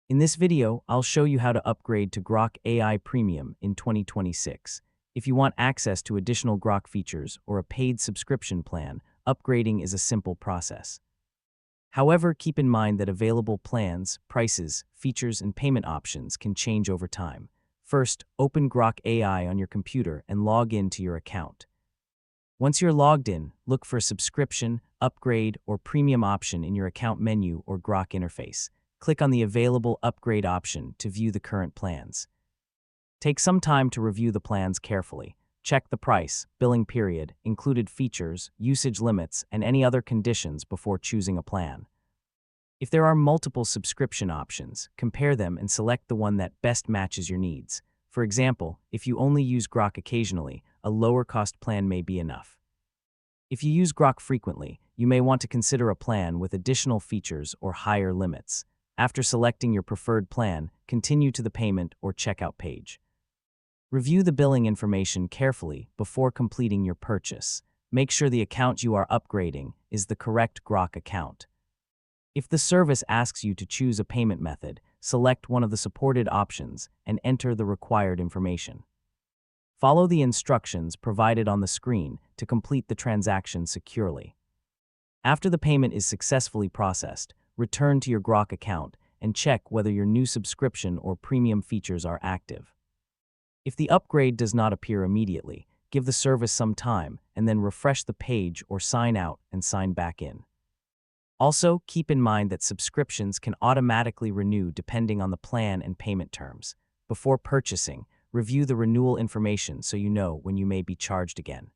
In this video, I'll show you how to upgrade to Grok AI Premium in 2026. If you want access to additional Grok features or a paid subscription plan, upgrading is a simple process. However, keep in mind that available plans, prices, features, and payment options can change over time. First, open Grok AI on your computer and log in to your account. Once you're logged in, look for subscription, upgrade, or premium option in your account menu or Grok interface. Click on the available upgrade option to view the current plans. Take some time to review the plans carefully. Check the price, billing period, included features, usage limits, and any other conditions before choosing a plan. If there are multiple subscription options, compare them and select the one that best matches your needs. For example, if you only use Grok occasionally, a lower-cost plan may be enough. If you use Grok frequently, you may want to consider a plan with additional features or higher limits. After selecting your preferred plan, continue to the payment or checkout page. Review the billing information carefully before completing your purchase. Make sure the account you are upgrading is the correct Grok account. If the service asks you to choose a payment method, select one of the supported options and enter the required information. Follow the instructions provided on the screen to complete the transaction securely. After the payment is successfully processed, return to your Grok account and check whether your new subscription or premium features are active. If the upgrade does not appear immediately, give the service some time and then refresh the page or sign out and sign back in. Also, keep in mind that subscriptions can automatically renew depending on the plan and payment terms. Before purchasing, review the renewal information so you know when you may be charged again.